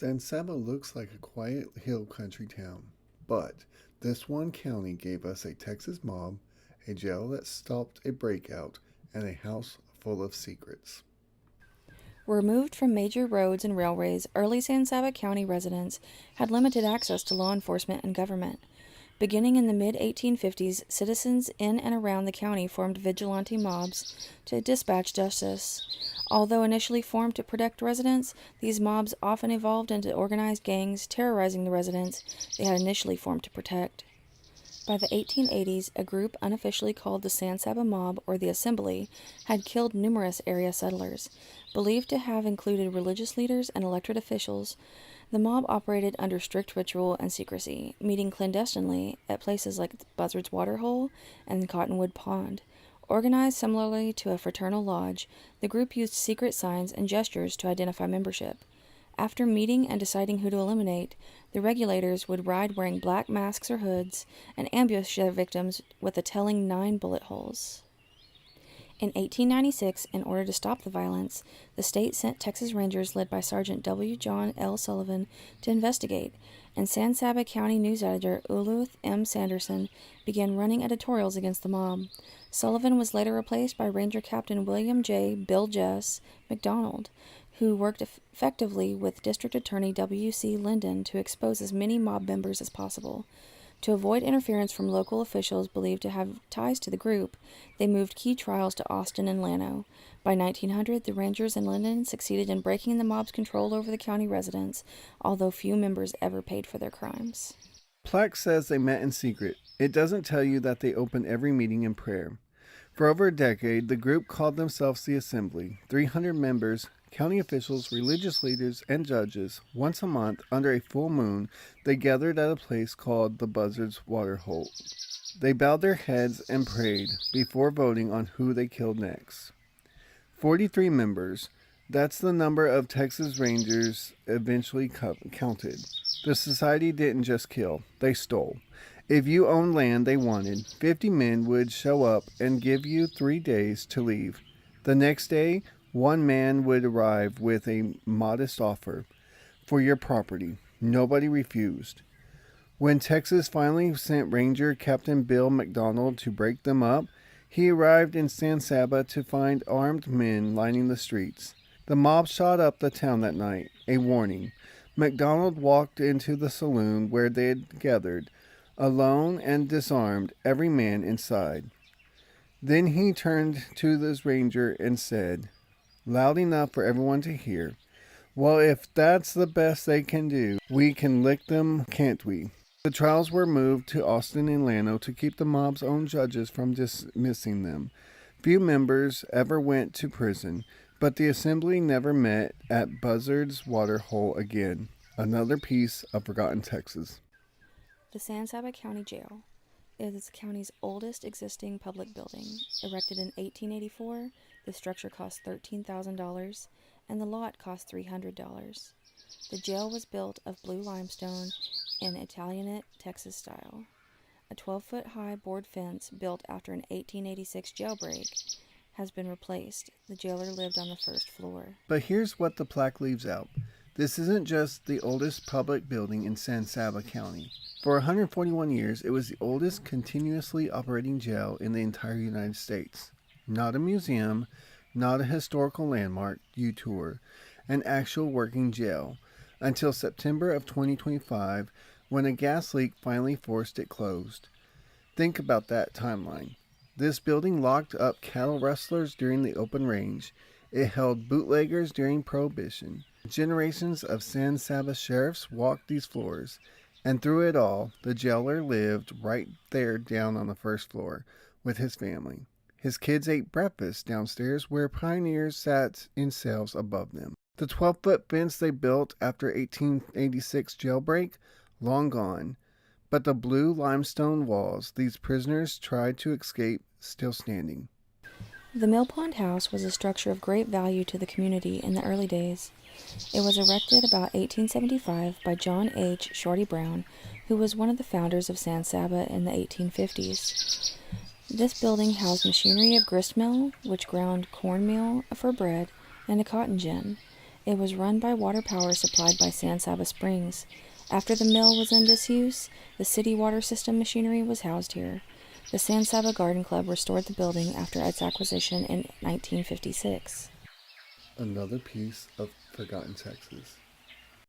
San Saba looks like a quiet hill country town, but this one county gave us a Texas mob, a jail that stopped a breakout, and a house full of secrets. Removed from major roads and railways, early San Saba County residents had limited access to law enforcement and government. Beginning in the mid 1850s, citizens in and around the county formed vigilante mobs to dispatch justice. Although initially formed to protect residents, these mobs often evolved into organized gangs terrorizing the residents they had initially formed to protect. By the 1880s, a group unofficially called the San Saba Mob, or the Assembly, had killed numerous area settlers. Believed to have included religious leaders and elected officials, the mob operated under strict ritual and secrecy, meeting clandestinely at places like Buzzard's Waterhole and Cottonwood Pond. Organized similarly to a fraternal lodge, the group used secret signs and gestures to identify membership. After meeting and deciding who to eliminate, the regulators would ride wearing black masks or hoods and ambush their victims with a telling 9 bullet holes. In 1896, in order to stop the violence, the state sent Texas Rangers led by Sergeant W. John L. Sullivan to investigate, and San Saba County news editor Ulluth M. Sanderson began running editorials against the mob. Sullivan was later replaced by Ranger Captain William J. Bill Jess McDonald, who worked effectively with District Attorney W. C. Linden to expose as many mob members as possible. To avoid interference from local officials believed to have ties to the group, they moved key trials to Austin and Llano. By 1900, the Rangers and Linden succeeded in breaking the mob's control over the county residents, although few members ever paid for their crimes. Plaque says they met in secret. It doesn't tell you that they opened every meeting in prayer. For over a decade, the group called themselves the Assembly, 300 members, county officials, religious leaders, and judges. Once a month, under a full moon, they gathered at a place called the Buzzard's Waterhole. They bowed their heads and prayed before voting on who they killed next. 43 members. That's the number of Texas Rangers eventually counted. The society didn't just kill, they stole. If you owned land they wanted, 50 men would show up and give you 3 days to leave. The next day, one man would arrive with a modest offer for your property. Nobody refused. When Texas finally sent Ranger Captain Bill McDonald to break them up, he arrived in San Saba to find armed men lining the streets. The mob shot up the town that night, a warning. McDonald walked into the saloon where they had gathered, alone and disarmed every man inside. Then he turned to this ranger and said, loud enough for everyone to hear, well, if that's the best they can do, we can lick them, can't we? The trials were moved to Austin and Llano to keep the mob's own judges from dismissing them. Few members ever went to prison, but the assembly never met at Buzzard's Waterhole again. Another piece of forgotten Texas. The San Saba County Jail is the county's oldest existing public building. Erected in 1884, the structure cost $13,000 and the lot cost $300. The jail was built of blue limestone in Italianate Texas style. A 12-foot-high board fence built after an 1886 jailbreak has been replaced. The jailer lived on the first floor. But here's what the plaque leaves out. This isn't just the oldest public building in San Saba County. For 141 years, it was the oldest continuously operating jail in the entire United States. Not a museum, not a historical landmark you tour, an actual working jail, until September of 2025, when a gas leak finally forced it closed. Think about that timeline. This building locked up cattle rustlers during the open range. It held bootleggers during Prohibition. Generations of San Saba sheriffs walked these floors, and through it all, the jailer lived right there down on the first floor with his family. His kids ate breakfast downstairs where pioneers sat in cells above them. The 12-foot fence they built after 1886 jailbreak, long gone, but the blue limestone walls these prisoners tried to escape still standing. The Mill Pond House was a structure of great value to the community in the early days. It was erected about 1875 by John H. Shorty Brown, who was one of the founders of San Saba in the 1850s. This building housed machinery of grist mill, which ground cornmeal for bread, and a cotton gin. It was run by water power supplied by San Saba Springs. After the mill was in disuse, the city water system machinery was housed here. The San Saba Garden Club restored the building after its acquisition in 1956. Another piece of forgotten Texas.